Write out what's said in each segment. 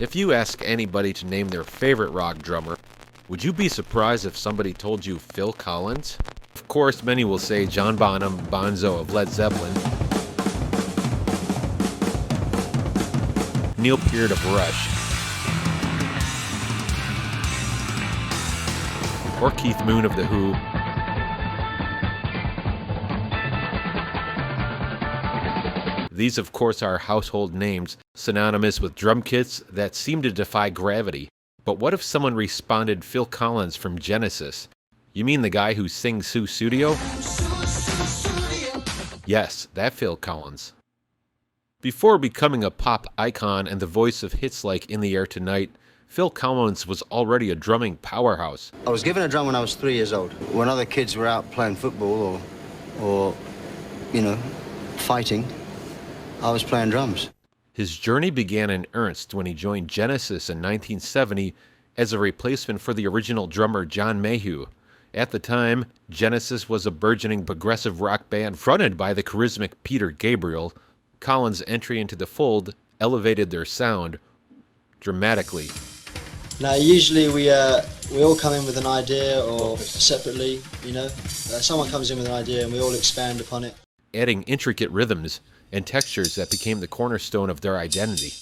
If you ask anybody to name their favorite rock drummer, would you be surprised if somebody told you Phil Collins? Of course, many will say John Bonham, Bonzo of Led Zeppelin, Neil Peart of Rush, or Keith Moon of The Who. These, of course, are household names, synonymous with drum kits that seem to defy gravity. But what if someone responded Phil Collins from Genesis? You mean the guy who sings Sue Studio? Yes, that Phil Collins. Before becoming a pop icon and the voice of hits like In the Air Tonight, Phil Collins was already a drumming powerhouse. I was given a drum when I was 3 years old. When other kids were out playing football or fighting, I was playing drums. His journey began in earnest when he joined Genesis in 1970 as a replacement for the original drummer John Mayhew. At the time, Genesis was a burgeoning progressive rock band fronted by the charismatic Peter Gabriel. Collins' entry into the fold elevated their sound dramatically. Now, usually we all come in with an idea or separately, someone comes in with an idea and we all expand upon it. Adding intricate rhythms and textures that became the cornerstone of their identity.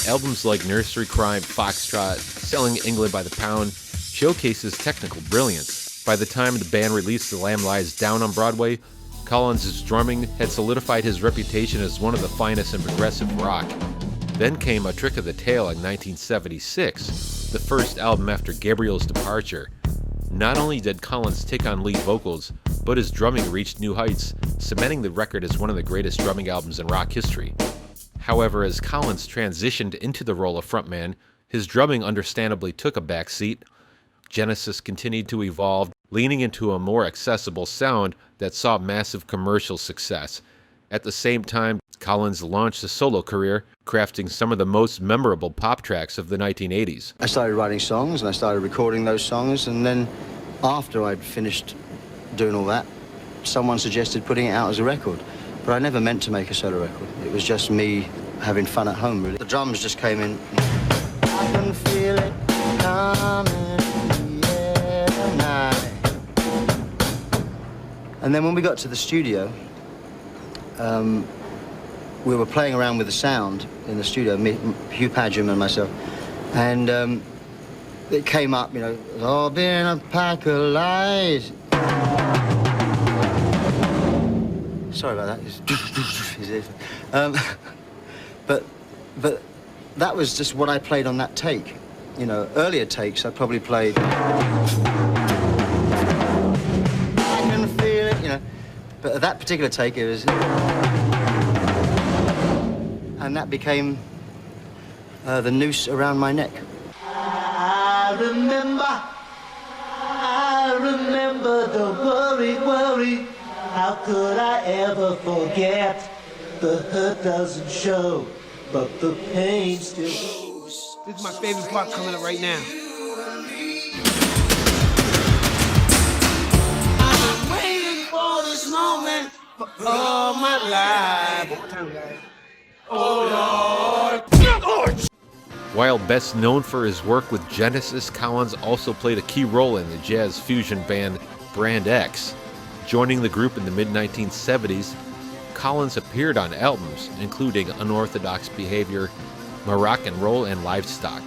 Albums like Nursery Crime, Foxtrot, Selling England by the Pound showcases technical brilliance. By the time the band released The Lamb Lies Down on Broadway, Collins' drumming had solidified his reputation as one of the finest in progressive rock. Then came A Trick of the Tail in 1976, the first album after Gabriel's departure. Not only did Collins take on lead vocals, but his drumming reached new heights, cementing the record as one of the greatest drumming albums in rock history. However, as Collins transitioned into the role of frontman, his drumming understandably took a backseat. Genesis continued to evolve, leaning into a more accessible sound that saw massive commercial success. At the same time, Collins launched a solo career, crafting some of the most memorable pop tracks of the 1980s. I started writing songs and I started recording those songs, and then after I'd finished doing all that, someone suggested putting it out as a record. But I never meant to make a solo record. It was just me having fun at home, really. The drums just came in. I can feel it coming. And then when we got to the studio, we were playing around with the sound in the studio, me, Hugh Padgham and myself, and it came up, it's all been a pack of lies. Sorry about that. But that was just what I played on that take. Earlier takes I probably played. But at that particular take, it was... And that became the noose around my neck. I remember the worry. How could I ever forget? The hurt doesn't show, but the pain still goes. This is my favorite part coming up right now. Moment for all my life. Oh Lord. While best known for his work with Genesis, Collins also played a key role in the jazz fusion band Brand X. Joining the group in the mid-1970s, Collins appeared on albums including Unorthodox Behavior, Moroccan Roll, and Livestock.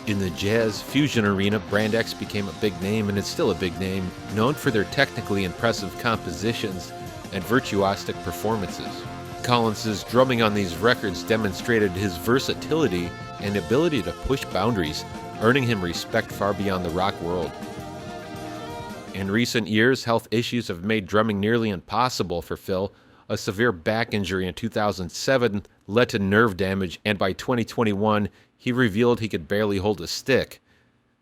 In the jazz fusion arena, Brand X became a big name, and it's still a big name, known for their technically impressive compositions and virtuosic performances. Collins' drumming on these records demonstrated his versatility and ability to push boundaries, earning him respect far beyond the rock world. In recent years, health issues have made drumming nearly impossible for Phil. A severe back injury in 2007 led to nerve damage, and by 2021, he revealed he could barely hold a stick,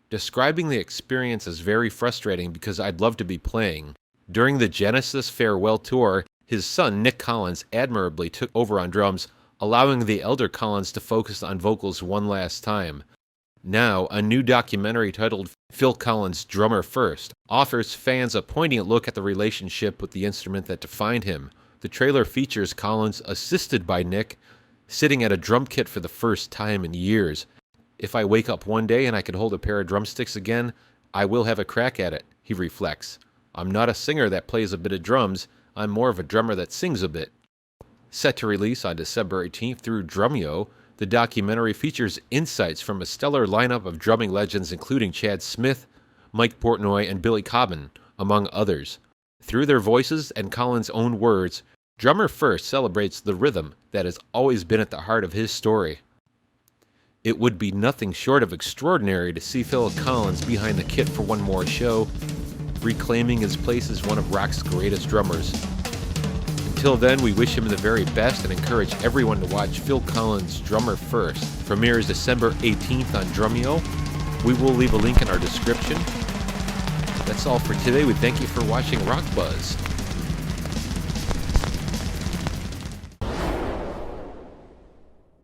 describing the experience as very frustrating because I'd love to be playing. During the Genesis farewell tour, his son Nick Collins admirably took over on drums, allowing the elder Collins to focus on vocals one last time. Now, a new documentary titled Phil Collins, Drummer First offers fans a poignant look at the relationship with the instrument that defined him. The trailer features Collins, assisted by Nick, sitting at a drum kit for the first time in years. "If I wake up one day and I can hold a pair of drumsticks again, I will have a crack at it," he reflects. "I'm not a singer that plays a bit of drums, I'm more of a drummer that sings a bit." Set to release on December 18th through Drumeo, the documentary features insights from a stellar lineup of drumming legends including Chad Smith, Mike Portnoy, and Billy Cobham, among others. Through their voices and Collins' own words, Drummer First celebrates the rhythm that has always been at the heart of his story. It would be nothing short of extraordinary to see Phil Collins behind the kit for one more show, reclaiming his place as one of rock's greatest drummers. Until then, we wish him the very best and encourage everyone to watch Phil Collins' Drummer First. Premieres December 18th on Drumeo. We will leave a link in our description. That's all for today. We thank you for watching Rock Buzz.